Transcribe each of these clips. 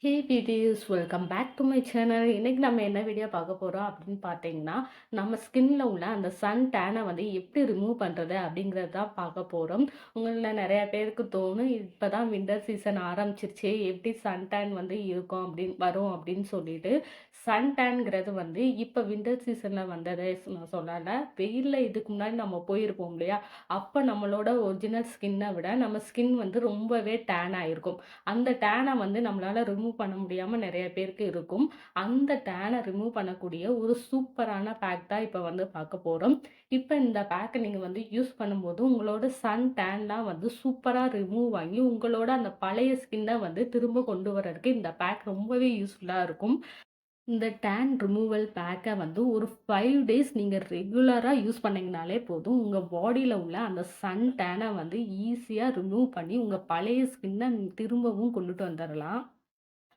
Hey buddies welcome back to my channel. இன்னைக்கு நம்ம என்ன வீடியோ பார்க்க போறோம் அப்படின்னு பார்த்தீங்கன்னா, நம்ம ஸ்கின்ல உள்ள அந்த சன் டேனை வந்து எப்படி ரிமூவ் பண்றது அப்படிங்கிறது தான் பார்க்க போறோம். உங்கள்ல நெறைய பேருக்கு தோணும், இப்பதான் வின்டர் சீசன் ஆரம்பிச்சிருச்சே, எப்படி சன் டேன் வந்து இருக்கும் அப்படின்னு வரும் அப்படின்னு சொல்லிட்டு. சன் டேன்ங்கிறது வந்து இப்ப வின்டர் சீசன்ல வந்ததே நான் சொல்லல. வெயில்ல இதுக்கு முன்னாடி நம்ம போயிருப்போம் இல்லையா? அப்ப நம்மளோட ஒரிஜினல் ஸ்கின்ன விட நம்ம ஸ்கின் வந்து ரொம்பவே டேன் ஆயிருக்கும். அந்த டேன வந்து நம்மளால ரிமூவ் பண்ண முடியாம நெறைய பேருக்கு இருக்கும். அந்த டேன ரிமூவ் பண்ணக்கூடிய ஒரு சூப்பரான பேக் தான் இப்ப வந்து பார்க்க போறோம். இப்ப இந்த பேக்க நீங்க வந்து யூஸ் பண்ணும்போது, உங்களோட சன் டேன்லாம் வந்து சூப்பரா ரிமூவ் ஆகி, உங்களோட அந்த பழைய ஸ்கின்ன வந்து திரும்ப கொண்டு வரதுக்கு இந்த பேக் ரொம்பவே யூஸ்ஃபுல்லா இருக்கும். இந்த டேன் ரிமூவல் பேக்க வந்து ஒரு 5 டேஸ் நீங்க ரெகுலரா யூஸ் பண்ணீங்கனாலே போதும். உங்க பாடியில உள்ள அந்த சன் டேன வந்து ஈஸியா ரிமூவ் பண்ணி, உங்க பழைய ஸ்கின்ன திரும்பவும் கொண்டுட்டு வந்துரலாம்.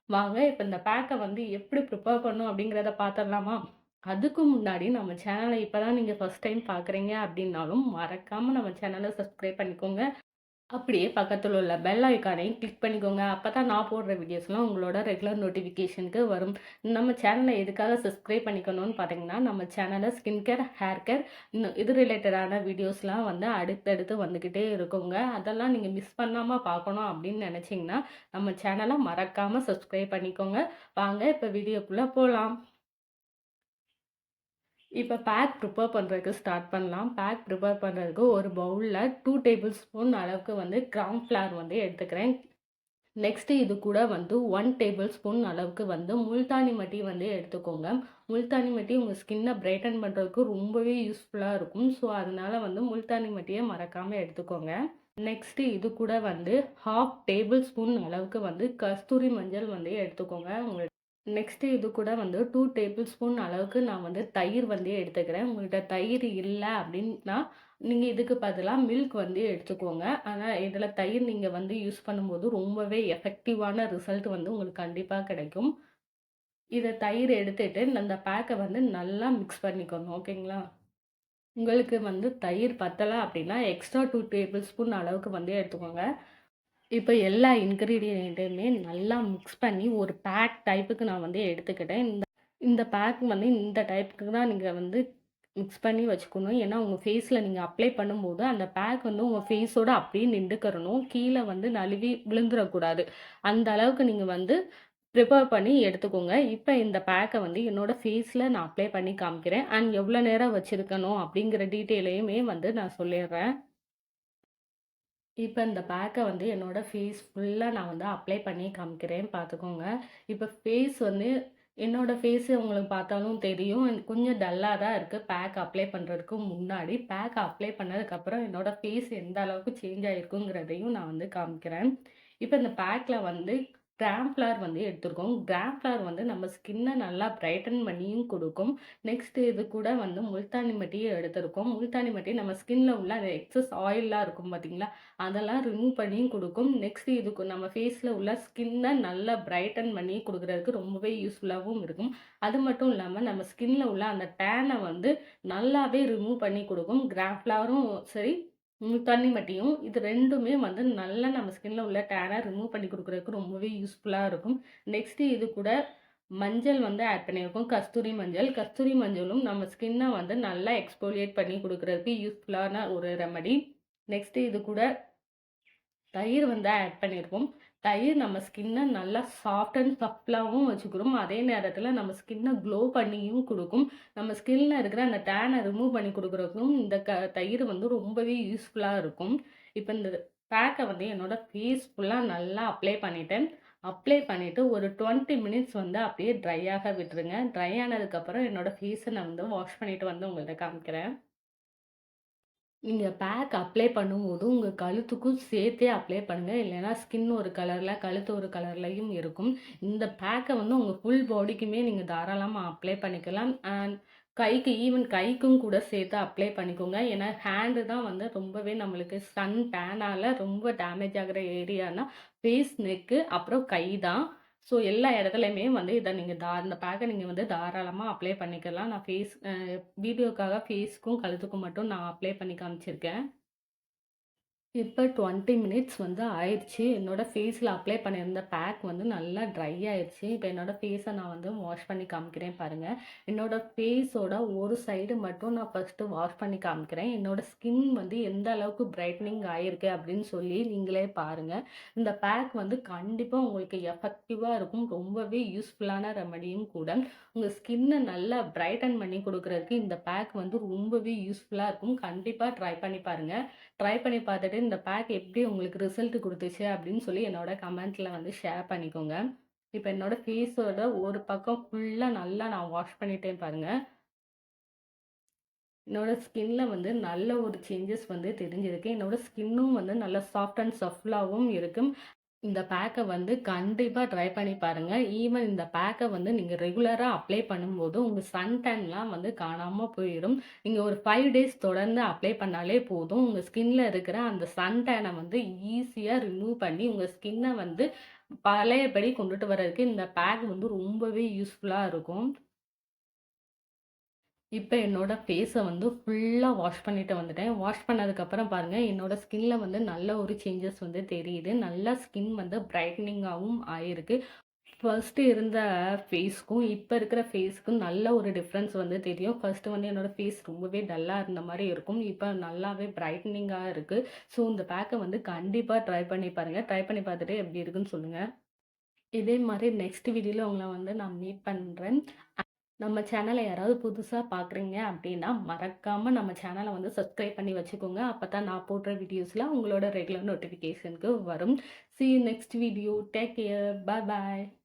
வாங்க இப்ப இந்த பேக்க வந்து எப்படி ப்ரிப்பேர் பண்ணணும் அப்படிங்கிறத பார்த்துடலாமா? அதுக்கு முன்னாடி நம்ம சேனல இப்ப தான் நீங்க ஃபர்ஸ்ட் டைம் பார்க்குறீங்க அப்படின்னாலும், மறக்காம நம்ம சேனல சப்ஸ்கிரைப் பண்ணிக்கோங்க. அப்படியே பக்கத்துல உள்ள பெல் ஐகானையும் கிளிக் பண்ணிக்கோங்க. அப்பதான் நான் போடுற வீடியோஸ்லாம் உங்களோட ரெகுலர் நோட்டிஃபிகேஷனுக்கு வரும். நம்ம சேனல எதுக்காக சப்ஸ்கிரைப் பண்ணிக்கணும்னு பார்த்தீங்கன்னா, நம்ம சேனல்ல ஸ்கின் கேர், ஹேர் கேர் இன்னும் இது ரிலேட்டடான வீடியோஸ்லாம் வந்து அடுத்தடுத்து வந்துகிட்டே இருக்குங்க. அதெல்லாம் நீங்க மிஸ் பண்ணாம பார்க்கணும் அப்படின்னு நெனச்சீங்கன்னா, நம்ம சேனல மறக்காம சப்ஸ்கிரைப் பண்ணிக்கோங்க. வாங்க இப்ப வீடியோக்குள்ள போலாம். இப்ப பேக் ப்ரிப்பேர் பண்றதுக்கு ஸ்டார்ட் பண்ணலாம். பேக் ப்ரிப்பேர் பண்றதுக்கு ஒரு பவுல்ல 2 டேபிள் ஸ்பூன் அளவுக்கு வந்து கிராம் ஃப்ளவர் வந்து எடுத்துக்கிறேன். நெக்ஸ்ட் இது கூட வந்து 1 டேபிள் ஸ்பூன் அளவுக்கு வந்து முல்தானி மட்டி வந்து எடுத்துக்கோங்க. முல்தானி மட்டி உங்க ஸ்கின்ன பிரைட்டன் பண்றதுக்கு ரொம்பவே யூஸ்ஃபுல்லா இருக்கும். ஸோ, அதனால வந்து முல்தானி மட்டிய மறக்காம எடுத்துக்கோங்க. நெக்ஸ்ட் இது கூட வந்து 1/2 டேபிள் ஸ்பூன் அளவுக்கு வந்து கஸ்தூரி மஞ்சள் வந்து எடுத்துக்கோங்க. நெக்ஸ்ட் இது கூட வந்து 2 டேபிள் ஸ்பூன் அளவுக்கு நான் வந்து தயிர் வந்து எடுத்துக்கிறேன். உங்கள்ட்ட தயிர் இல்ல அப்டின்னா, நீங்க இதுக்கு பதிலா மில்க் வந்து எடுத்துக்கோங்க. ஆனா இதுல தயிர் நீங்க வந்து யூஸ் பண்ணும்போது ரொம்பவே எஃபெக்டிவான ரிசல்ட் வந்து உங்களுக்கு கண்டிப்பா கிடைக்கும். இத தயிர் எடுத்துட்டு அந்த பேக்க வந்து நல்லா மிக்ஸ் பண்ணிக்கணும். ஓகேங்களா? உங்களுக்கு வந்து தயிர் பத்தல அப்டின்னா, எக்ஸ்ட்ரா 2 டேபிள் ஸ்பூன் அளவுக்கு வந்து எடுத்துக்கோங்க. இப்ப எல்லா இன்கிரீடியன்ட்டுமே நல்லா மிக்ஸ் பண்ணி ஒரு பேக் டைப்புக்கு நான் வந்து எடுத்துக்கிட்டேன். இந்த பேக் வந்து இந்த டைப்புக்கு தான் நீங்க வந்து மிக்ஸ் பண்ணி வச்சுக்கணும். ஏன்னா, உங்க ஃபேஸ்ல நீங்க அப்ளை பண்ணும்போது, அந்த பேக் வந்து உங்க ஃபேஸோட அப்படியே நின்டுக்கறணும். கீழ வந்து நழுவி விழுந்துறக்கூடாது. அந்த அளவுக்கு நீங்க வந்து ப்ரிப்பேர் பண்ணி எடுத்துக்கோங்க. இப்ப இந்த பேக்க வந்து என்னோட ஃபேஸ்ல நான் அப்ளை பண்ணி காமிக்கிறேன். அண்ட் எவ்வளோ நேரம் வச்சிருக்கணும் அப்படிங்கிற டீட்டெயிலையுமே வந்து நான் சொல்லிர்றேன். இப்ப இந்த பேக்க வந்து என்னோட ஃபேஸ் ஃபுல்லா நான் வந்து அப்ளை பண்ணி காமிக்கிறேன் பார்த்துக்கோங்க. இப்ப ஃபேஸ் வந்து என்னோட ஃபேஸ் உங்களுக்கு பார்த்தாலும் தெரியும். எனக்கு கொஞ்சம் டல்லா தான் இருக்கு. பேக் அப்ளை பண்றதுக்கு முன்னாடி. பேக் அப்ளை பண்ணதுக்கப்புறம் என்னோட ஃபேஸ் எந்த அளவுக்கு சேஞ்ச் ஆயிருக்குங்கிறதையும் நான் வந்து காமிக்கிறேன். இப்ப இந்த பேக்ல வந்து கிராம் ஃப்ளவர் வந்து எடுத்திருக்கோம். கிராம் ஃப்ளவர் வந்து நம்ம ஸ்கின்ன நல்லா பிரைட்டன் பண்ணியும் குடுக்கும். நெக்ஸ்ட் இது கூட வந்து முல்தானி மட்டியும் எடுத்திருக்கோம். முல்தானி மட்டி நம்ம ஸ்கின்ல உள்ள அந்த எக்ஸஸ் ஆயில்லாம் இருக்கும் பார்த்தீங்களா? அதெல்லாம் ரிமூவ் பண்ணியும் குடுக்கும். நெக்ஸ்ட் இதுக்கு நம்ம ஃபேஸ்ல உள்ள ஸ்கின்ன நல்லா பிரைட்டன் பண்ணி குடுக்குறதுக்கு ரொம்பவே யூஸ்ஃபுல்லாவும் இருக்கும். அது மட்டும் இல்லாம நம்ம ஸ்கின்ல உள்ள அந்த டேன வந்து நல்லாவே ரிமூவ் பண்ணி குடுக்கும். கிராம் ஃப்ளவரும் சரி, தண்ணி மட்டியும் இது 2மே வந்து நல்லா நம்ம ஸ்கின்ல உள்ள டேன ரிமூவ் பண்ணி குடுக்குறதுக்கு ரொம்பவே யூஸ்ஃபுல்லா இருக்கும். நெக்ஸ்ட் இது கூட மஞ்சள் வந்து ஆட் பண்ணியிருக்கோம். கஸ்தூரி மஞ்சள். கஸ்தூரி மஞ்சளும் நம்ம ஸ்கின்ன வந்து நல்லா எக்ஸ்ஃபோலியேட் பண்ணி குடுக்குறதுக்கு யூஸ்ஃபுல்லான ஒரு ரெமடி. நெக்ஸ்ட் இது கூட தயிர் வந்து ஆட் பண்ணியிருக்கோம். தயிர் நம்ம ஸ்கின்ன நல்லா சாஃப்ட் அண்ட் சப்லாவும் வச்சுக்கிறோம். அதே நேரத்தில நம்ம ஸ்கின்ன க்ளோ பண்ணியும் குடுக்கும். நம்ம ஸ்கின்ல இருக்கிற அந்த டேன ரிமூவ் பண்ணி குடுக்குறதுக்கும் இந்த தயிர் வந்து ரொம்பவே யூஸ்ஃபுல்லா இருக்கும். இப்ப இந்த பேக்க வந்து என்னோட ஃபேஸ் ஃபுல்லா நல்லா அப்ளை பண்ணிட்டேன். அப்ளை பண்ணிட்டு ஒரு 20 மினிட்ஸ் வந்து அப்படியே ட்ரை ஆக விட்டுருங்க. ட்ரை ஆனதுக்கப்புறம் என்னோட ஃபேஸ நான் வந்து வாஷ் பண்ணிட்டு வந்து உங்கள்ட்ட காமிக்கிறேன். நீங்க பேக் அப்ளை பண்ணும்போது, உங்க கழுத்துக்கும் சேர்த்தே அப்ளை பண்ணுங்க. இல்லைன்னா ஸ்கின் ஒரு கலர்ல, கழுத்து ஒரு கலர்லயும் இருக்கும். இந்த பேக்க வந்து உங்க ஃபுல் பாடிக்குமே நீங்க தாராளமா அப்ளை பண்ணிக்கலாம். அண்ட் கைக்கு ஈவன் கைக்கும் கூட சேர்த்து அப்ளை பண்ணிக்கோங்க. ஏன்னா ஹேண்டு தான் வந்து ரொம்பவே நம்மளுக்கு சன் டேனால ரொம்ப டேமேஜ் ஆகுற ஏரியானா, ஃபேஸ், நெக்கு அப்புறம் கை தான். ஸோ எல்லா இடத்துலயுமே வந்து இத நீங்க இந்த பேக்க நீங்க வந்து தாராளமா அப்ளை பண்ணிக்கலாம். நான் வீடியோக்காக ஃபேஸ்க்கும், கழுத்துக்கும் மட்டும் நான் அப்ளை பண்ணி காமிச்சிருக்கேன். இப்ப 20 மினிட்ஸ் வந்து ஆயிருச்சு. என்னோட ஃபேஸ்ல அப்ளை பண்ணியிருந்த பேக் வந்து நல்லா ட்ரை ஆயிருச்சு. இப்ப என்னோட ஃபேஸ நான் வந்து வாஷ் பண்ணி காமிக்கிறேன் பாருங்க. என்னோட ஃபேஸோட ஒரு சைடு மட்டும் நான் ஃபர்ஸ்ட்டு வாஷ் பண்ணி காமிக்கிறேன். என்னோட ஸ்கின் வந்து எந்த அளவுக்கு பிரைட்னிங் ஆயிருக்கு அப்படின்னு சொல்லி நீங்களே பாருங்க. இந்த பேக் வந்து கண்டிப்பா உங்களுக்கு எஃபெக்டிவா இருக்கும். ரொம்பவே யூஸ்ஃபுல்லான ரெமடியும் கூட. உங்க ஸ்கின்ன நல்லா பிரைட்டன் பண்ணி குடுக்குறதுக்கு இந்த பேக் வந்து ரொம்பவே யூஸ்ஃபுல்லா இருக்கும். கண்டிப்பா ட்ரை பண்ணி பாருங்க. ட்ரை பண்ணி பார்த்துட்டு இந்த பேக் எப்படி உங்களுக்கு ரிசல்ட் குடுத்துச்சு அப்படின்னு சொல்லி என்னோட கமெண்ட்ல வந்து ஷேர் பண்ணிக்கோங்க. இப்ப என்னோட ஃபேஸோட ஒரு பக்கம் ஃபுல்லா நல்லா நான் வாஷ் பண்ணிட்டேன் பாருங்க. என்னோட ஸ்கின்ல வந்து நல்ல ஒரு சேஞ்சஸ் வந்து தெரிஞ்சிருக்கு. என்னோட ஸ்கின்னும் வந்து நல்லா சாஃப்ட் அண்ட் சஃப்லாவும் இருக்கு. இந்த பேக்க வந்து கண்டிப்பா ட்ரை பண்ணி பாருங்க. ஈவன் இந்த பேக்க வந்து நீங்க ரெகுலரா அப்ளை பண்ணும்போது, உங்க சன் டேன்லாம் வந்து காணாம போயிரும். நீங்க ஒரு 5 டேஸ் தொடர்ந்து அப்ளை பண்ணாலே போதும். உங்க ஸ்கின்ல இருக்கிற அந்த சன் டேன வந்து ஈஸியா ரிமூவ் பண்ணி, உங்க ஸ்கின்ன வந்து பழையபடி கொண்டுட்டு வரதுக்கு இந்த பேக் வந்து ரொம்பவே யூஸ்ஃபுல்லா இருக்கும். இப்ப என்னோட ஃபேஸ வந்து ஃபுல்லா வாஷ் பண்ணிட்டு வந்துட்டேன். வாஷ் பண்ணதுக்கப்புறம் பாருங்க, என்னோட ஸ்கின்ல வந்து நல்ல ஒரு சேஞ்சஸ் வந்து தெரியுது. நல்லா ஸ்கின் வந்து பிரைட்டனிங்காவும் ஆயிருக்கு. ஃபர்ஸ்ட்டு இருந்த ஃபேஸ்க்கும், இப்ப இருக்கிற ஃபேஸ்க்கும் நல்ல ஒரு டிஃப்ரென்ஸ் வந்து தெரியும். ஃபர்ஸ்ட்டு வந்து என்னோட ஃபேஸ் ரொம்பவே டல்லா இருந்த மாரி இருக்கும். இப்ப நல்லாவே பிரைட்டனிங்கா இருக்கு. ஸோ இந்த பேக்க வந்து கண்டிப்பா ட்ரை பண்ணி பாருங்க. ட்ரை பண்ணி பார்த்துட்டு எப்படி இருக்குன்னு சொல்லுங்க. இதே மாரி நெக்ஸ்ட் வீடியோல உங்கள வந்து நான் மீட் பண்றேன். நம்ம சேனல யாராவது புதுசா பார்க்குறீங்க அப்டின்னா, மறக்காம நம்ம சேனல வந்து சப்ஸ்கிரைப் பண்ணி வச்சுக்கோங்க. அப்பதான் நான் போடுற வீடியோஸ்லாம் உங்களோட ரெகுலர் நோட்டிஃபிகேஷனுக்கு வரும். See you next video. Take care. Bye bye.